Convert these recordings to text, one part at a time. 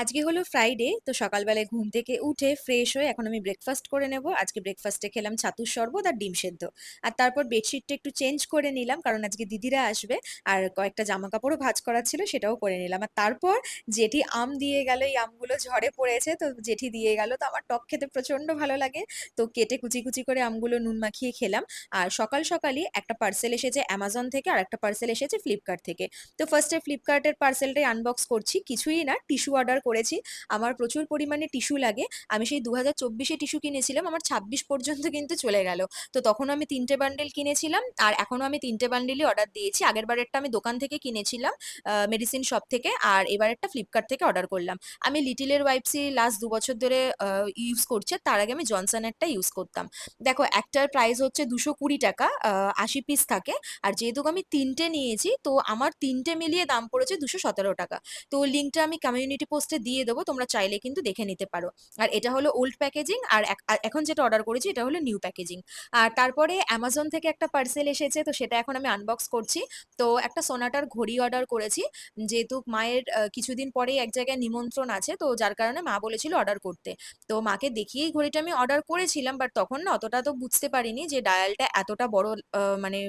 আজকে হলো ফ্রাইডে, তো সকালবেলায় ঘুম থেকে উঠে ফ্রেশ হয়ে এখন আমি ব্রেকফাস্ট করে নেব। আজকে ব্রেকফাস্টে খেলাম ছাতুর শরবত আর ডিম সেদ্ধ। আর তারপর বেডশিটটা একটু চেঞ্জ করে নিলাম, কারণ আজকে দিদিরা আসবে। আর কয়েকটা জামা কাপড়ও ভাঁজ করার ছিল, সেটাও করে নিলাম। আর তারপর জেঠি আম দিয়ে গেল, এই আমগুলো ঝড়ে পড়েছে, তো জেঠি দিয়ে গেল। তো আমার টক খেতে প্রচন্ড ভালো লাগে, তো কেটে কুচি কুচি করে আমগুলো নুন মাখিয়ে খেলাম। আর সকাল সকালই একটা পার্সেল এসেছে অ্যামাজন থেকে, আর একটা পার্সেল এসেছে ফ্লিপকার্ট থেকে। তো ফার্স্টে ফ্লিপকার্টের পার্সেলটাই আনবক্স করছি। কিছুই না, টিস্যু অর্ডার করেছি। আমার প্রচুর পরিমাণে টিস্যু লাগে। আমি সেই 2024-এ টিস্যু কিনেছিলাম, আমার 26 পর্যন্ত কিন্তু চলে গেল। তো তখন আমি 3টে বান্ডেল কিনেছিলাম, আর এখনো আমি 3টে বান্ডেলই অর্ডার দিয়েছি। আগের বারেরটা আমি দোকান থেকে কিনেছিলাম, মেডিসিন শপ থেকে, আর এবারেরটা ফ্লিপকার্ট থেকে অর্ডার করলাম। আমি লিটিলের ওয়াইপসই লাস্ট 2 বছর ধরে ইউজ করছি, আর তার আগে আমি জনসনেরটা ইউজ করতাম। দেখো, একটার প্রাইস হচ্ছে 220 টাকা, 80 পিস থাকে। আর যেহেতু আমি 3টে নিয়েছি, তো আমার 3টে মিলিয়ে দাম পড়েছে 217 টাকা। তো লিঙ্কটা আমি কমিউনিটি পোস্টে দিয়ে দেবো, তোমরা চাইলে কিন্তু দেখে নিতে পারো। আর এটা হলো ওল্ড প্যাকেজিং, আর এখন যেটা অর্ডার করেছি এটা হলো নিউ প্যাকেজিং। আর তারপরে অ্যামাজন থেকে একটা পার্সেল এসেছে, তো সেটা এখন আমি আনবক্স করছি। তো একটা সোনাটার ঘড়ি অর্ডার করেছি, যেহেতু মায়ের কিছুদিন পরে এক জায়গায় নিমন্ত্রণ আছে, তো যার কারণে মা বলেছিল অর্ডার করতে। তো মাকে দেখিয়েই ঘড়িটা আমি অর্ডার করেছিলাম, বাট তখন না অতটা তো বুঝতে পারিনি যে ডায়ালটা এতটা বড়, মানে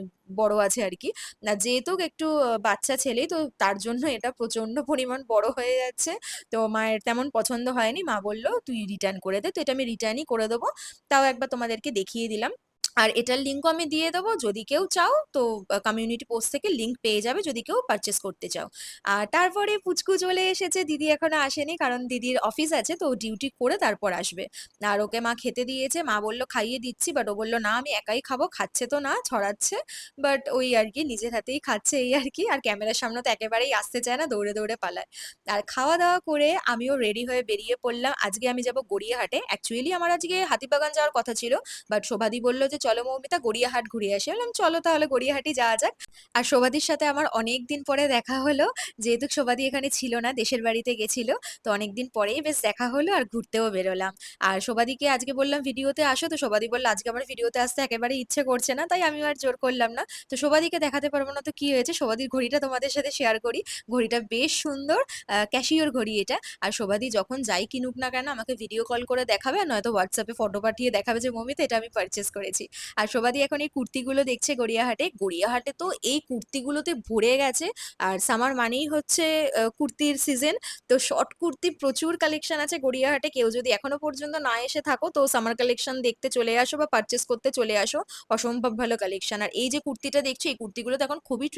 বড় আছে আর কি। না, যেহেতু একটু বাচ্চা ছেলে, তো তার জন্য এটা প্রচন্ড পরিমাণ বড় হয়ে যাচ্ছে। তো মায়ের তেমন পছন্দ হয়নি, মা বলল তুই রিটার্ন করে দে। তো এটা আমি রিটার্নই করে দেবো। তাও একবার তোমাদেরকে দেখিয়ে দিলাম। আর এটার লিঙ্কও আমি দিয়ে দেবো, যদি কেউ চাও তো কমিউনিটি পোস্ট থেকে লিঙ্ক পেয়ে যাবে, যদি কেউ পারচেস করতে চাও। আর তারপরে পুচকু চলে এসেছে, দিদি এখনো আসেনি, কারণ দিদির অফিস আছে, তো ডিউটি করে তারপর আসবে। আর ওকে মা খেতে দিয়েছে, মা বললো খাইয়ে দিচ্ছি, বাট ও বললো না আমি একাই খাবো, খাচ্ছে তো না, ছড়াচ্ছে। বাট ওই আর কি, নিজের হাতেই খাচ্ছে এই আর কি। আর ক্যামেরার সামনে তো একেবারেই আসতে চায় না, দৌড়ে দৌড়ে পালায়। আর খাওয়া দাওয়া করে আমিও রেডি হয়ে বেরিয়ে পড়লাম। আজকে আমি যাব গড়িয়াহাটে। অ্যাকচুয়ালি আমার আজকে হাতিবাগান যাওয়ার কথা ছিল, বাট শোভাদি বললো যে চলো মৌমিতা গড়িয়াহাট ঘুরে আসি। বললাম চলো তাহলে গড়িয়াহাটই যাওয়া যাক। আর শোভাদির সাথে আমার অনেক দিন পরে দেখা হলো, যেহেতু শোভাদি এখানে ছিল না, দেশের বাড়িতে গেছিল। তো অনেকদিন পরেই বেশ দেখা হলো, আর ঘুরতেও বেরোলাম। আর শোভাদিকে আজকে বললাম ভিডিওতে আসো, তো শোভাদি বললো আজকে আমার ভিডিওতে আসতে একেবারে ইচ্ছে করছে না, তাই আমি আর জোর করলাম না। তো শোভাদিকে দেখাতে পারবো না তো কি হয়েছে, শোভাদির ঘড়িটা তোমাদের সাথে শেয়ার করি। ঘড়িটা বেশ সুন্দর, ক্যাশিওর ঘড়ি এটা। আর শোভাদি যখন যাই কিনুক না কেন আমাকে ভিডিও কল করে দেখাবে, আর নয়তো হোয়াটসঅ্যাপে ফটো পাঠিয়ে দেখাবে যে মমিতা এটা আমি পারচেস করেছি। আর শোভাদি এখন এই কুর্তিগুলো দেখছে গড়িয়াহাটে। গড়িয়াহাটে তো এই কুর্তিগুলোতে ভরে গেছে। আর সামার মানেই হচ্ছে কুর্তির সিজন। তো শর্ট কুর্তি প্রচুর কালেকশন আছে গড়িয়াহাটে। কেউ যদি এখনো পর্যন্ত না এসে থাকো, তো সামার কালেকশন দেখতে চলে আসো বা পারচেস করতে চলে আসো। অসম্ভব ভালো কালেকশন। আর এই যে কুর্তিটা দেখছো, এই কুর্তিগুলো তো এখন খুবই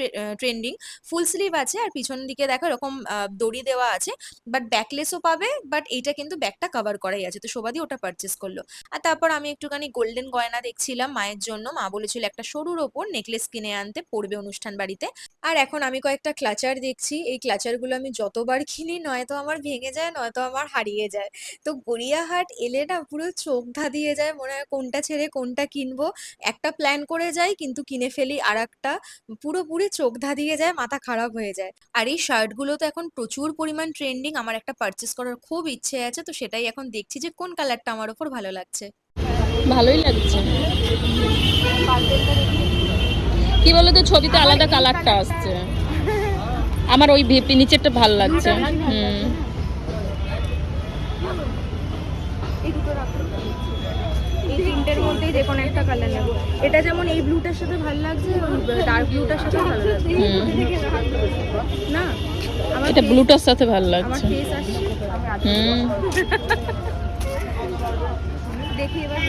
ট্রেন্ডিং। ফুল স্লিভ আছে, আর পিছন দিকে দেখো এরকম দড়ি দেওয়া আছে, বাট ব্যাকলেসও পাবে। বাট এইটা কিন্তু ব্যাকটা কভার করাই আছে, তো শোভাদি ওটা পারচেস করলো। আর তারপর আমি একটুখানি গোল্ডেন গয়না দেখছিলাম মায়ের জন্য। মা বলেছিল একটা সরুর ওপর নেকলেস কিনে আনতে, পড়বে অনুষ্ঠান বাড়িতে। আর এখন আমি কয়েকটা ক্লাচার দেখছি। এই ক্লাচারগুলো আমি যতবার কিনি নয়তো আমার ভেঙে যায়, নয়তো আমার হারিয়ে যায়। তো গড়িয়াহাট এলে না পুরো চোখ ধাঁধিয়ে যায়, মনে হয় কোনটা ছেড়ে কোনটা কিনবো। একটা প্ল্যান করে যাই, কিন্তু কিনে ফেলি আর একটা। পুরোপুরি চোখ ধাঁধিয়ে যায়, মাথা খারাপ হয়ে যায়। আর এই শার্টগুলো তো এখন প্রচুর পরিমাণ ট্রেন্ডিং, আমার একটা পারচেস করার খুব ইচ্ছে আছে। তো সেটাই এখন দেখছি যে কোন কালারটা আমার ওপর ভালো লাগছে। ভালোই লাগছে। কি বলতো, ছবিতে আলাদা কালারটা আসছে। আমার ওই ভিপি নিচেরটা ভালো লাগছে। হুম। এই তিনটের মধ্যেই যে কোনো একটা কালার নেবো। এটা যেমন এই ব্লুটার সাথে ভালো লাগছে, ডার্ক ব্লুটার সাথে ভালো লাগছে না। এটা ব্লুটার সাথে ভালো আমার লাগছে। ফেস আসছে। হুম। দেখি এবার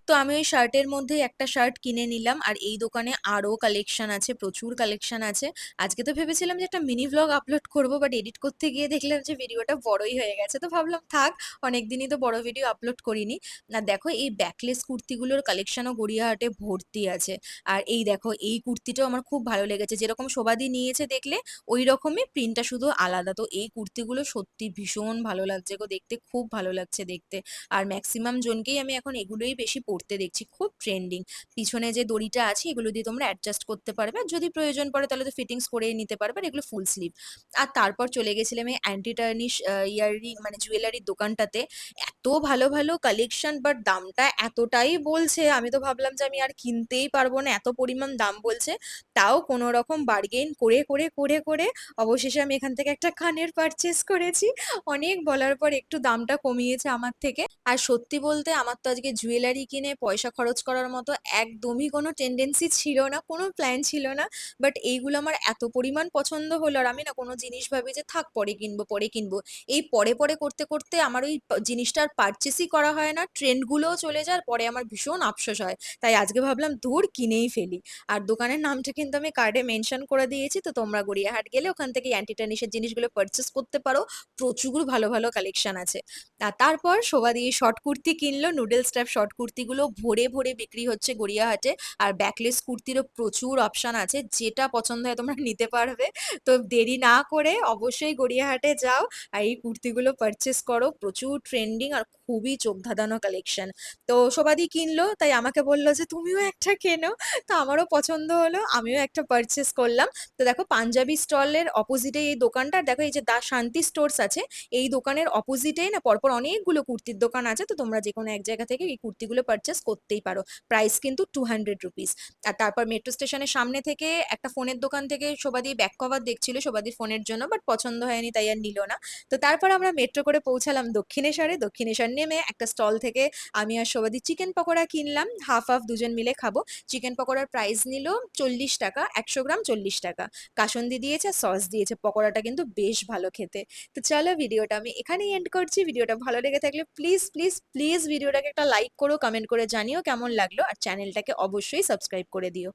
তো আমি ওই শার্টের মধ্যে একটা শার্ট কিনে নিলাম। আর এই দোকানে আরো কালেকশন আছে, প্রচুর কালেকশন আছে। আজকে তো ভেবেছিলাম যে একটা মিনি ভ্লগ আপলোড করব, বাট এডিট করতে গিয়ে দেখলাম যে ভিডিওটা বড়ই হয়ে গেছে, তো ভাবলাম থাক, অনেকদিনই তো বড় ভিডিও আপলোড করিনি। না দেখো, এই ব্যাকলেস কুর্তিগুলোর কালেকশনও গড়িয়াহাটে ভর্তি আছে। আর এই দেখো, এই কুর্তিটাও আমার খুব ভালো লেগেছে, যেরকম শোভাদি নিয়েছে দেখলে ওই রকমই, প্রিন্টটা শুধু আলাদা। তো এই কুর্তিগুলো সত্যি ভীষণ ভালো লাগছে গো দেখতে, খুব ভালো লাগছে দেখতে। আর ম্যাক্সিমাম জনকেই আমি এখন এগুলোই বেশি পরতে পরতে দেখছি খুব ট্রেন্ডিং। পিছনে যে দড়িটা আছে এগুলো দিয়ে তোমরা অ্যাডজাস্ট করতে পারবে, আর যদি প্রয়োজন পড়ে তাহলে তো ফিটিংস করেই নিতে পারবে, আর এগুলো ফুল স্লিভ। আর তারপর চলে গেছিলাম এই অ্যান্টি টার্নিশ ইয়াররিং মানে জুয়েলারির দোকানটাতে। এত ভালো ভালো কালেকশন, বাট দামটা এতটাই বলছে, আমি তো ভাবলাম যে আমি আর কিনতেই পারবো না, এত পরিমাণ দাম বলছে। তাও কোনো রকম বার্গেন করে করে করে করে অবশেষে আমি এখান থেকে একটা কানের পারচেস করেছি। অনেক বলার পর একটু দামটা কমিয়েছে আমার থেকে। আর সত্যি বলতে আমার তো আজকে জুয়েলারি কিনে পয়সা খরচ করার মতো একদমই কোনো টেন্ডেন্সি ছিল না, কোনো প্ল্যান ছিল না। বাট এইগুলো আমার এত পরিমাণ পছন্দ হলো, আর আমি না কোনো জিনিস ভাবি যে থাক পরে কিনবো পরে কিনবো, এই পরে পরে করতে করতে আমার ওই জিনিসটার পারচেসই করা হয় না, ট্রেন্ডগুলোও চলে যায়, আর পরে আমার ভীষণ আফসোস হয়। তাই আজকে ভাবলাম ধুর কিনেই ফেলি। আর দোকানের নামটা কিন্তু আমি কার্ডে মেনশন করে দিয়েছি, তো তোমরা গড়িয়াহাট গেলে ওখান থেকে অ্যান্টি টার্নিশের জিনিসগুলো পারচেস করতে পারো। প্রচুর ভালো ভালো কালেকশন আছে। আর তারপর শোভা দিয়ে শর্ট কুর্তি কিনলো, নুডলস টাইপ শর্ট কুর্তিগুলো ভরে ভরে বিক্রি হচ্ছে গড়িয়াহাটে। আর ব্যাকলেস কুর্তিরও প্রচুর অপশন আছে, যেটা পছন্দ হয় তোমরা নিতে পারবে। তো দেরি না করে অবশ্যই গড়িয়াহাটে যাও আর এই কুর্তিগুলো পারচেস করো, প্রচুর ট্রেন্ডিং আর খুবই চোখ ধাঁধানো কালেকশন। তো শোভাদি কিনলো, তাই আমাকে বললো যে তুমিও একটা কেনো। তো আমারও পছন্দ হলো, আমিও একটা পারচেস করলাম। তো দেখো পাঞ্জাবি স্টলের অপোজিটে এই দোকানটা, দেখো এই যে দা শান্তি স্টোর্স আছে, এই দোকানের অপোজিটেই না পরপর অনেকগুলো কুর্তির দোকান আছে, তো তোমরা যে কোনো এক জায়গা থেকে এই কুর্তিগুলো পারচেস করতেই পারো। প্রাইস কিন্তু 200 রুপিস। আর তারপর মেট্রো স্টেশনের সামনে থেকে একটা ফোনের দোকান থেকে শোভাদি ব্যাক কভার দেখছিল শোভাদির ফোনের জন্য, বাট পছন্দ হয়নি তাই আর নিল না। তো তারপর আমরা মেট্রো করে পৌঁছালাম দক্ষিণেশ্বরে। দক্ষিণেশ্বর নেমে একটা স্টল থেকে আমি আর শোভাদি চিকেন পকোড়া কিনলাম, হাফ হাফ দুজন মিলে খাবো। চিকেন পকোড়ার প্রাইস নিল 40 টাকা, 100 গ্রাম 40 টাকা। কাসন্দি দিয়েছে, সস দিয়েছে, পকোড়াটা কিন্তু বেশ ভালো খেতে। তো চলো ভিডিওটা আমি এখানেই এন্ড করছি। ভিডিওটা ভালো লেগে থাকলে প্লিজ প্লিজ প্লিজ ভিডিওটাকে একটা লাইক করো, কমেন্ট করে জানিও কেমন লাগলো, আর চ্যানেলটাকে অবশ্যই সাবস্ক্রাইব করে দিও।